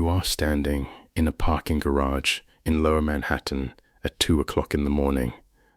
You are standing in a parking garage in Lower Manhattan at 2 o'clock in the morning.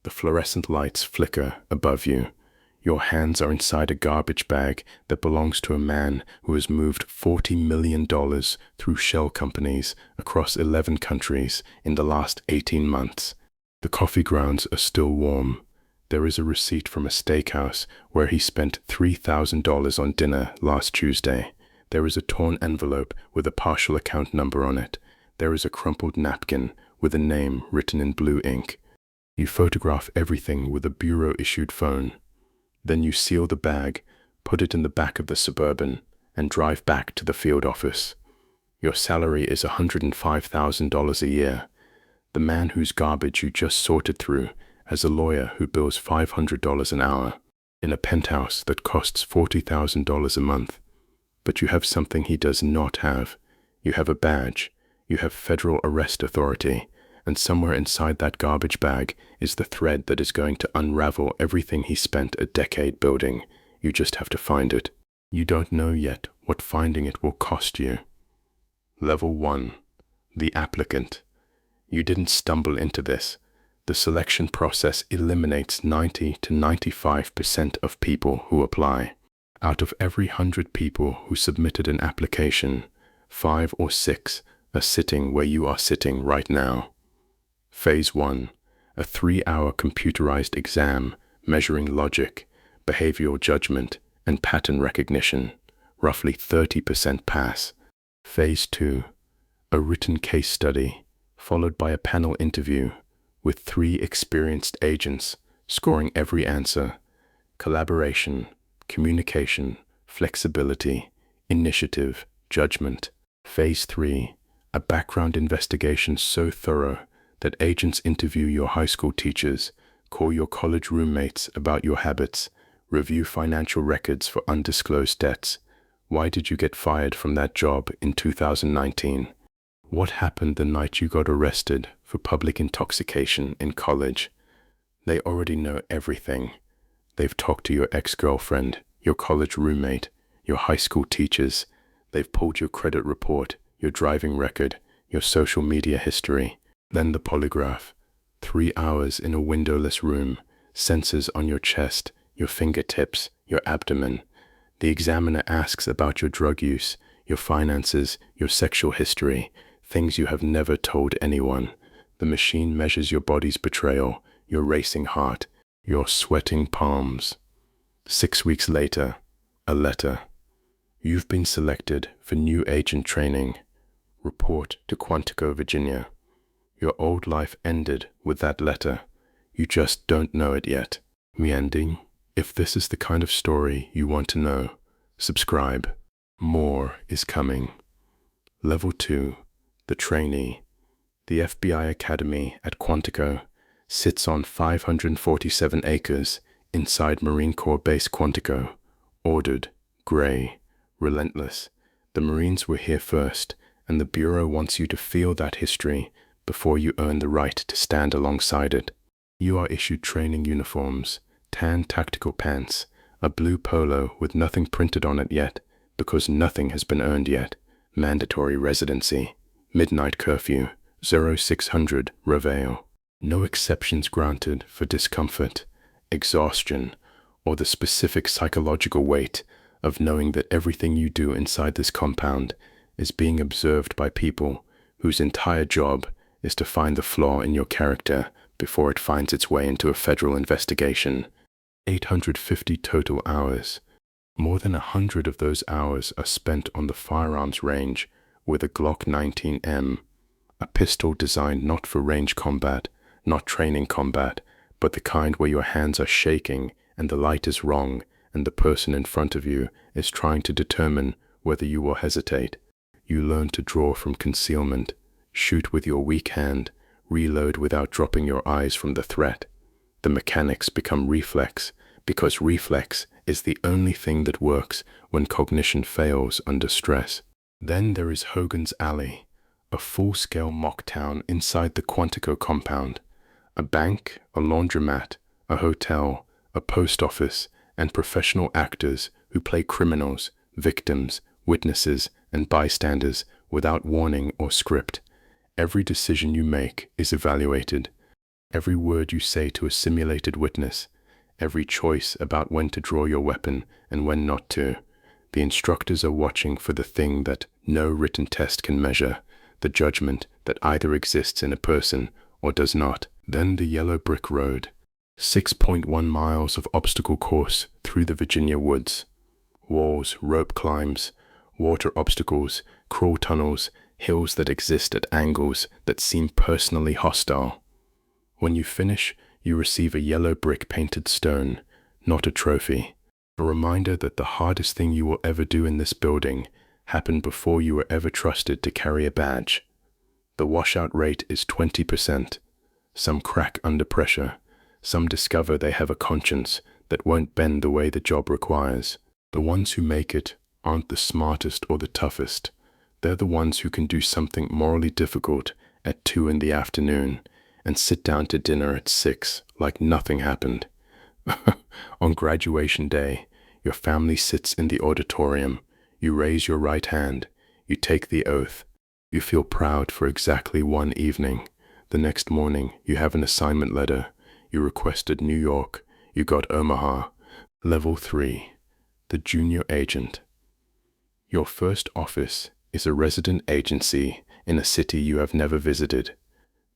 The fluorescent lights flicker above you. Your hands are inside a garbage bag that belongs to a man who has moved $40 million through shell companies across 11 countries in the last 18 months. The coffee grounds are still warm. There is a receipt from a steakhouse where he spent $3,000 on dinner last Tuesday. There is a torn envelope with a partial account number on it. There is a crumpled napkin with a name written in blue ink. You photograph everything with a bureau-issued phone. Then you seal the bag, put it in the back of the Suburban, and drive back to the field office. Your salary is $105,000 a year. The man whose garbage you just sorted through has a lawyer who bills $500 an hour in a penthouse that costs $40,000 a month. But you have something he does not have. You have a badge. You have federal arrest authority. And somewhere inside that garbage bag is the thread that is going to unravel everything he spent a decade building. You just have to find it. You don't know yet what finding it will cost you. Level 1. The applicant. You didn't stumble into this. The selection process eliminates 90 to 95% of people who apply. Out of every 100 people who submitted an application, 5 or 6 are sitting where you are sitting right now. Phase 1, a 3-hour computerized exam measuring logic, behavioral judgment, and pattern recognition. Roughly 30% pass. Phase 2, a written case study, followed by a panel interview with 3 experienced agents scoring every answer. Collaboration, communication, flexibility, initiative, judgment. Phase 3, a background investigation so thorough that agents interview your high school teachers, call your college roommates about your habits, review financial records for undisclosed debts. Why did you get fired from that job in 2019? What happened the night you got arrested for public intoxication in college? They already know everything. They've talked to your ex-girlfriend, your college roommate, your high school teachers. They've pulled your credit report, your driving record, your social media history. Then the polygraph. 3 hours in a windowless room, sensors on your chest, your fingertips, your abdomen. The examiner asks about your drug use, your finances, your sexual history, things you have never told anyone. The machine measures your body's betrayal, your racing heart, your sweating palms. 6 weeks later, a letter. You've been selected for new agent training. Report to Quantico, Virginia. Your old life ended with that letter. You just don't know it yet. Meanding. If this is the kind of story you want to know, subscribe. More is coming. Level 2. The trainee. The FBI Academy at Quantico sits on 547 acres inside Marine Corps Base Quantico. Ordered, gray, relentless. The Marines were here first, and the Bureau wants you to feel that history before you earn the right to stand alongside it. You are issued training uniforms, tan tactical pants, a blue polo with nothing printed on it yet, because nothing has been earned yet, mandatory residency, midnight curfew, 0600 Reveille. No exceptions granted for discomfort, exhaustion, or the specific psychological weight of knowing that everything you do inside this compound is being observed by people whose entire job is to find the flaw in your character before it finds its way into a federal investigation. 850 total hours. More than 100 of those hours are spent on the firearms range with a Glock 19M, a pistol designed not for range combat, not training combat, but the kind where your hands are shaking and the light is wrong and the person in front of you is trying to determine whether you will hesitate. You learn to draw from concealment, shoot with your weak hand, reload without dropping your eyes from the threat. The mechanics become reflex, because reflex is the only thing that works when cognition fails under stress. Then there is Hogan's Alley, a full-scale mock town inside the Quantico compound. A bank, a laundromat, a hotel, a post office, and professional actors who play criminals, victims, witnesses, and bystanders without warning or script. Every decision you make is evaluated. Every word you say to a simulated witness, every choice about when to draw your weapon and when not to. The instructors are watching for the thing that no written test can measure, the judgment that either exists in a person or does not. Then the yellow brick road, 6.1 miles of obstacle course through the Virginia woods. Walls, rope climbs, water obstacles, crawl tunnels, hills that exist at angles that seem personally hostile. When you finish, you receive a yellow brick painted stone, not a trophy. A reminder that the hardest thing you will ever do in this building happened before you were ever trusted to carry a badge. The washout rate is 20%. Some crack under pressure. Some discover they have a conscience that won't bend the way the job requires. The ones who make it aren't the smartest or the toughest. They're the ones who can do something morally difficult at 2 in the afternoon and sit down to dinner at 6 like nothing happened. On graduation day, your family sits in the auditorium. You raise your right hand. You take the oath. You feel proud for exactly one evening. The next morning, you have an assignment letter. You requested New York. You got Omaha. Level 3. The junior agent. Your first office is a resident agency in a city you have never visited.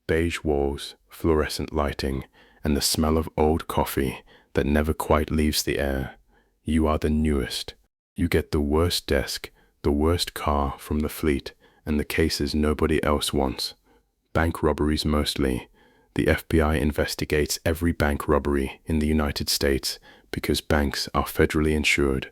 Beige walls, fluorescent lighting, and the smell of old coffee that never quite leaves the air. You are the newest. You get the worst desk, the worst car from the fleet, and the cases nobody else wants. Bank robberies mostly. The FBI investigates every bank robbery in the United States because banks are federally insured.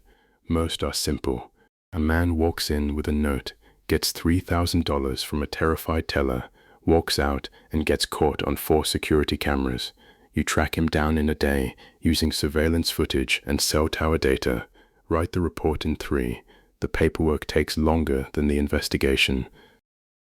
Most are simple. A man walks in with a note, gets $3,000 from a terrified teller, walks out and gets caught on 4 security cameras. You track him down in a day using surveillance footage and cell tower data. Write the report in 3. The paperwork takes longer than the investigation.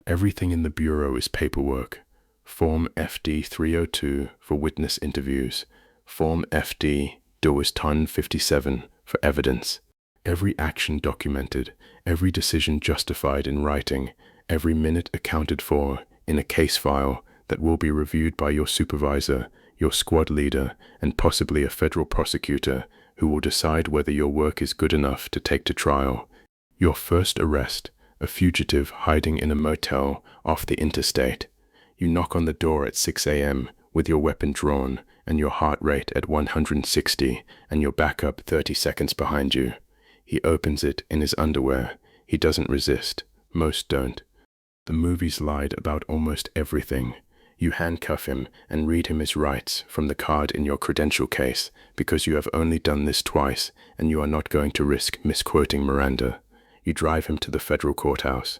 Everything in the bureau is paperwork. Form FD 302 for witness interviews. Form FD Dewis Ton 57 for evidence. Every action documented, every decision justified in writing, every minute accounted for in a case file that will be reviewed by your supervisor, your squad leader, and possibly a federal prosecutor who will decide whether your work is good enough to take to trial. Your first arrest, a fugitive hiding in a motel off the interstate. You knock on the door at 6 a.m. with your weapon drawn and your heart rate at 160 and your backup 30 seconds behind you. He opens it in his underwear. He doesn't resist. Most don't. The movies lied about almost everything. You handcuff him and read him his rights from the card in your credential case because you have only done this twice and you are not going to risk misquoting Miranda. You drive him to the federal courthouse.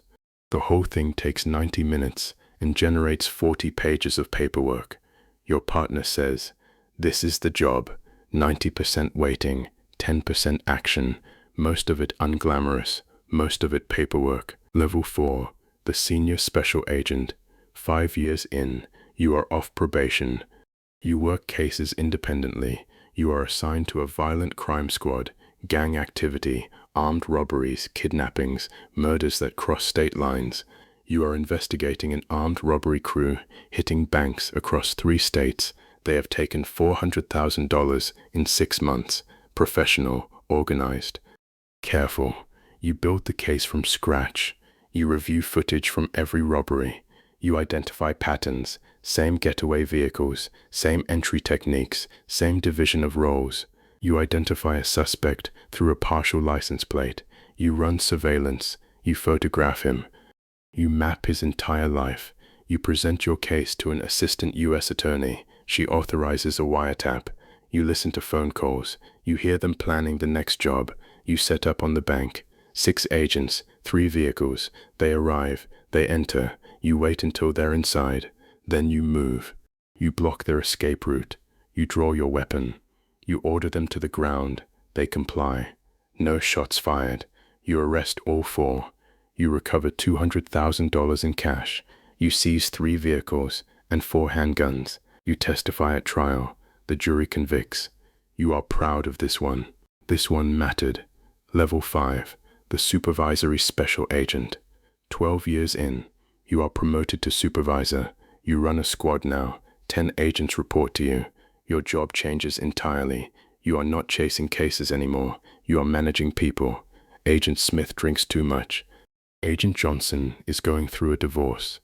The whole thing takes 90 minutes and generates 40 pages of paperwork. Your partner says, "This is the job. 90% waiting, 10% action, most of it unglamorous, most of it paperwork." Level 4, the senior special agent. 5 years in, you are off probation. You work cases independently. You are assigned to a violent crime squad, gang activity, armed robberies, kidnappings, murders that cross state lines. You are investigating an armed robbery crew hitting banks across 3 states. They have taken $400,000 in 6 months. Professional, organized. Careful. You build the case from scratch. You review footage from every robbery. You identify patterns, same getaway vehicles, same entry techniques, same division of roles. You identify a suspect through a partial license plate. You run surveillance. You photograph him. You map his entire life. You present your case to an assistant U.S. attorney. She authorizes a wiretap. You listen to phone calls. You hear them planning the next job. You set up on the bank. 6 agents, 3 vehicles. They arrive. They enter. You wait until they're inside. Then you move. You block their escape route. You draw your weapon. You order them to the ground. They comply. No shots fired. You arrest all 4. You recover $200,000 in cash. You seize 3 vehicles and 4 handguns. You testify at trial. The jury convicts. You are proud of this one. This one mattered. Level 5. The supervisory special agent. 12 years in, you are promoted to supervisor. You run a squad now. 10 agents report to you. Your job changes entirely. You are not chasing cases anymore. You are managing people. Agent Smith drinks too much. Agent Johnson is going through a divorce.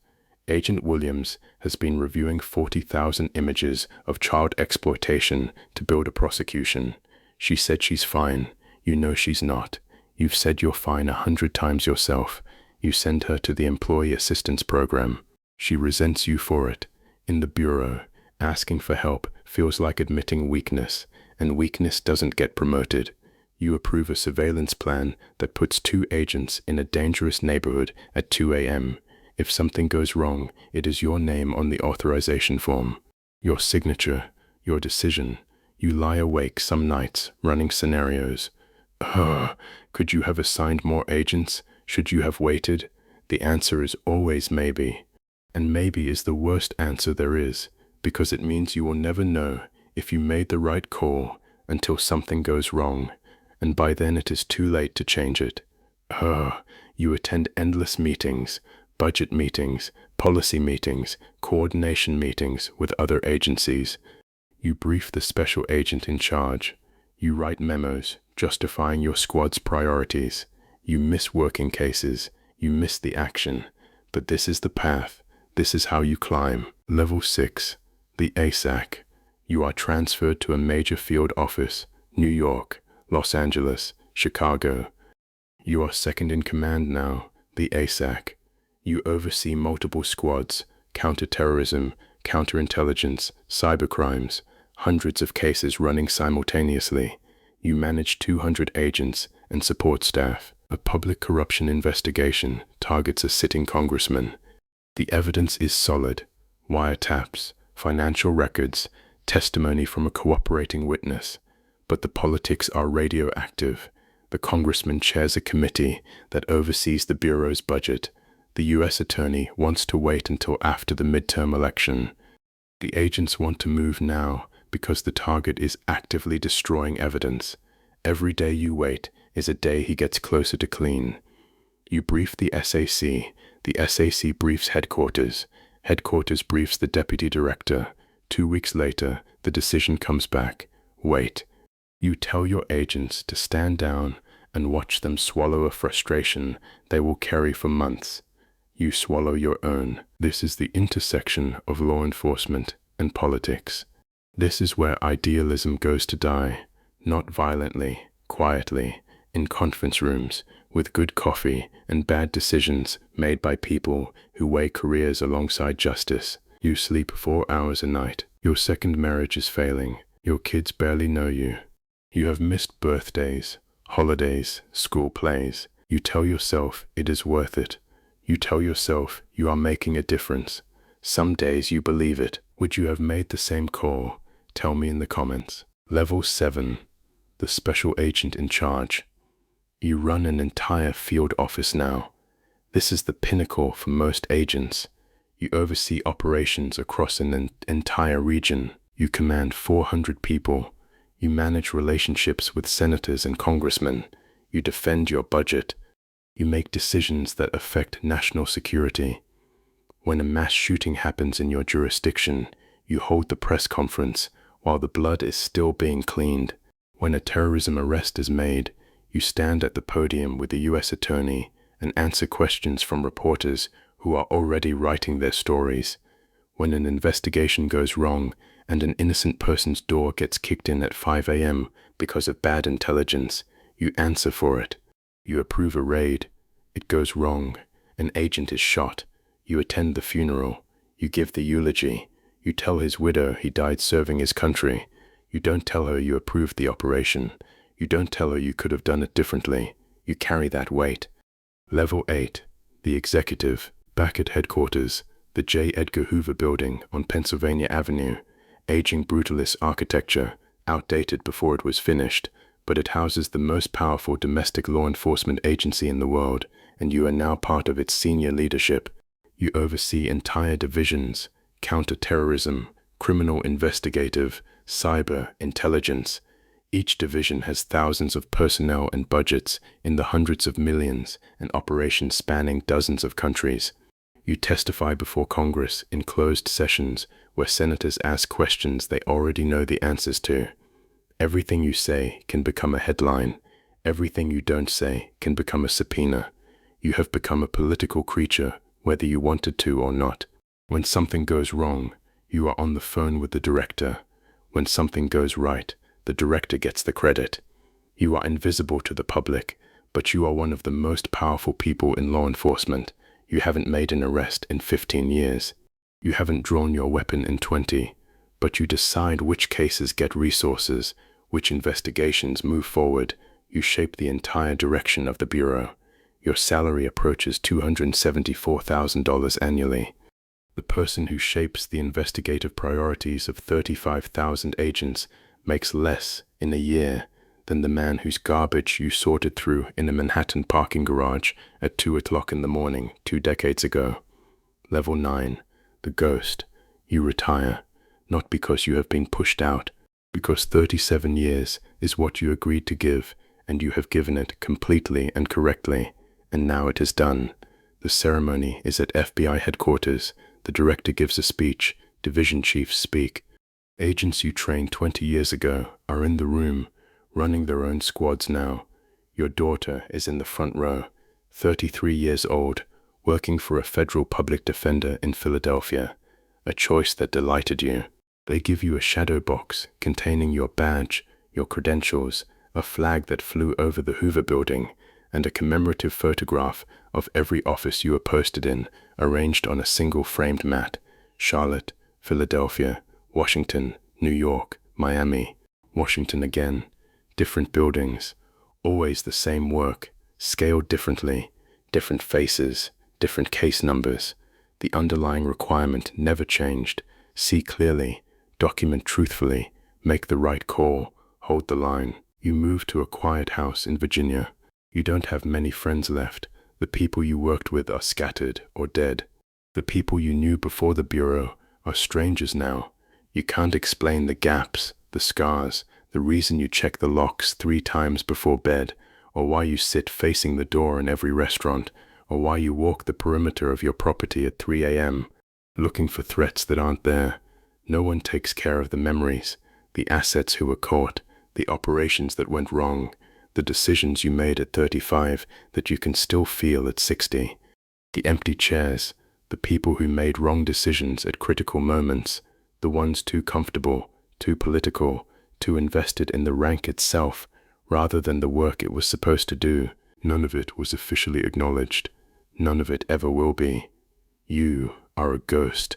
Agent Williams has been reviewing 40,000 images of child exploitation to build a prosecution. She said she's fine. You know she's not. You've said you're fine 100 times yourself. You send her to the Employee Assistance Program. She resents you for it. In the bureau, asking for help feels like admitting weakness, and weakness doesn't get promoted. You approve a surveillance plan that puts 2 agents in a dangerous neighborhood at 2 a.m. If something goes wrong, it is your name on the authorization form. Your signature, your decision. You lie awake some nights, running scenarios. Could you have assigned more agents? Should you have waited? The answer is always maybe. And maybe is the worst answer there is, because it means you will never know if you made the right call until something goes wrong, and by then it is too late to change it. You attend endless meetings, budget meetings, policy meetings, coordination meetings with other agencies. You brief the special agent in charge. You write memos justifying your squad's priorities. You miss working cases. You miss the action. But this is the path. This is how you climb. Level 6, the ASAC. You are transferred to a major field office, New York, Los Angeles, Chicago. You are second in command now, the ASAC. You oversee multiple squads, counterterrorism, counterintelligence, cybercrimes, hundreds of cases running simultaneously. You manage 200 agents and support staff. A public corruption investigation targets a sitting congressman. The evidence is solid. Wiretaps, financial records, testimony from a cooperating witness. But the politics are radioactive. The congressman chairs a committee that oversees the bureau's budget. The U.S. attorney wants to wait until after the midterm election. The agents want to move now because the target is actively destroying evidence. Every day you wait is a day he gets closer to clean. You brief the SAC. The SAC briefs headquarters. Headquarters briefs the deputy director. 2 weeks later, the decision comes back. Wait. You tell your agents to stand down and watch them swallow a frustration they will carry for months. You swallow your own. This is the intersection of law enforcement and politics. This is where idealism goes to die, not violently, quietly, in conference rooms, with good coffee and bad decisions made by people who weigh careers alongside justice. You sleep 4 hours a night. Your second marriage is failing. Your kids barely know you. You have missed birthdays, holidays, school plays. You tell yourself it is worth it. You tell yourself you are making a difference. Some days you believe it. Would you have made the same call? Tell me in the comments. Level 7. The special agent in charge. You run an entire field office now. This is the pinnacle for most agents. You oversee operations across an entire region. You command 400 people. You manage relationships with senators and congressmen. You defend your budget. You make decisions that affect national security. When a mass shooting happens in your jurisdiction, you hold the press conference while the blood is still being cleaned. When a terrorism arrest is made, you stand at the podium with the U.S. attorney and answer questions from reporters who are already writing their stories. When an investigation goes wrong and an innocent person's door gets kicked in at 5 a.m. because of bad intelligence, you answer for it. You approve a raid. It goes wrong. An agent is shot. You attend the funeral. You give the eulogy. You tell his widow he died serving his country. You don't tell her you approved the operation. You don't tell her you could have done it differently. You carry that weight. Level 8. The executive. Back at headquarters, the J. Edgar Hoover building on Pennsylvania Avenue. Aging brutalist architecture, outdated before it was finished, but it houses the most powerful domestic law enforcement agency in the world, and you are now part of its senior leadership. You oversee entire divisions, counterterrorism, criminal investigative, cyber, intelligence. Each division has thousands of personnel and budgets in the hundreds of millions and operations spanning dozens of countries. You testify before Congress in closed sessions where senators ask questions they already know the answers to. Everything you say can become a headline. Everything you don't say can become a subpoena. You have become a political creature, whether you wanted to or not. When something goes wrong, you are on the phone with the director. When something goes right, the director gets the credit. You are invisible to the public, but you are one of the most powerful people in law enforcement. You haven't made an arrest in 15 years. You haven't drawn your weapon in 20, but you decide which cases get resources, which investigations move forward. You shape the entire direction of the bureau. Your salary approaches $274,000 annually. The person who shapes the investigative priorities of 35,000 agents makes less in a year than the man whose garbage you sorted through in a Manhattan parking garage at 2 o'clock in the morning 2 decades ago. Level 9. The ghost. You retire, not because you have been pushed out, because 37 years is what you agreed to give, and you have given it completely and correctly, and now it is done. The ceremony is at FBI headquarters. The director gives a speech. Division chiefs speak. Agents you trained 20 years ago are in the room, running their own squads now. Your daughter is in the front row, 33 years old, working for a federal public defender in Philadelphia, a choice that delighted you. They give you a shadow box containing your badge, your credentials, a flag that flew over the Hoover building, and a commemorative photograph of every office you were posted in, arranged on a single framed mat. Charlotte, Philadelphia, Washington, New York, Miami, Washington again. Different buildings, always the same work, scaled differently, different faces, different case numbers. The underlying requirement never changed. See clearly, document truthfully, make the right call, hold the line. You move to a quiet house in Virginia. You don't have many friends left. The people you worked with are scattered or dead. The people you knew before the bureau are strangers now. You can't explain the gaps, the scars, the reason you check the locks 3 times before bed, or why you sit facing the door in every restaurant, or why you walk the perimeter of your property at 3 a.m., looking for threats that aren't there. No one takes care of the memories, the assets who were caught, the operations that went wrong, the decisions you made at 35 that you can still feel at 60. The empty chairs, the people who made wrong decisions at critical moments, the ones too comfortable, too political, too invested in the rank itself, rather than the work it was supposed to do. None of it was officially acknowledged. None of it ever will be. You are a ghost.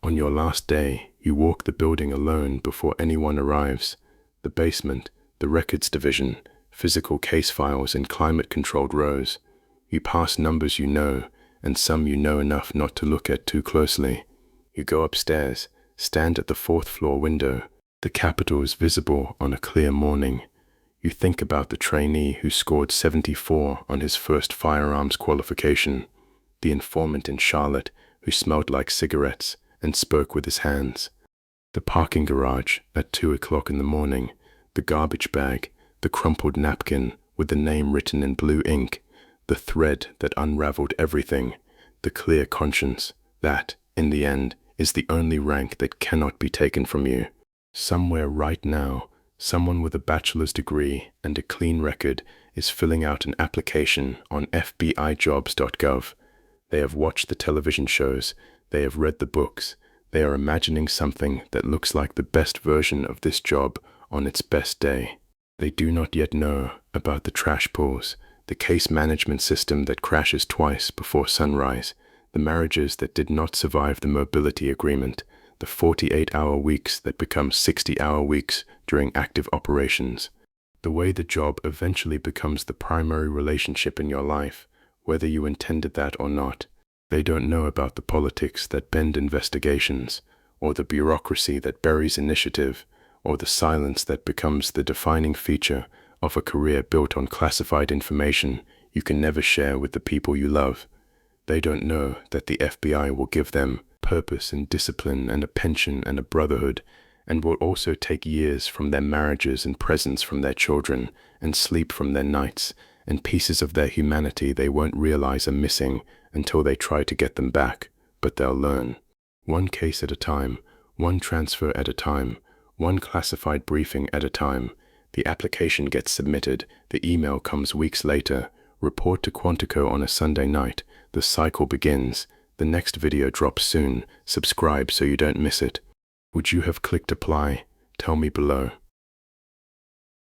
On your last day, you walk the building alone before anyone arrives. The basement, the records division, physical case files in climate-controlled rows. You pass numbers you know, and some you know enough not to look at too closely. You go upstairs, stand at the 4th floor window. The Capitol is visible on a clear morning. You think about the trainee who scored 74 on his first firearms qualification, the informant in Charlotte who smelled like cigarettes and spoke with his hands, the parking garage at 2 o'clock in the morning, the garbage bag, the crumpled napkin with the name written in blue ink, the thread that unraveled everything, the clear conscience that, in the end, is the only rank that cannot be taken from you. Somewhere right now, someone with a bachelor's degree and a clean record is filling out an application on FBIjobs.gov. They have watched the television shows, they have read the books, they are imagining something that looks like the best version of this job on its best day. They do not yet know about the trash pulls, the case management system that crashes twice before sunrise, the marriages that did not survive the mobility agreement, the 48-hour weeks that become 60-hour weeks during active operations, the way the job eventually becomes the primary relationship in your life, whether you intended that or not. They don't know about the politics that bend investigations, or the bureaucracy that buries initiative, or the silence that becomes the defining feature of a career built on classified information you can never share with the people you love. They don't know that the FBI will give them purpose and discipline and a pension and a brotherhood, and will also take years from their marriages and presents from their children and sleep from their nights and pieces of their humanity they won't realize are missing until they try to get them back, but they'll learn. One case at a time, one transfer at a time, one classified briefing at a time. The application gets submitted, the email comes weeks later, report to Quantico on a Sunday night, the cycle begins, the next video drops soon, subscribe so you don't miss it. Would you have clicked apply? Tell me below.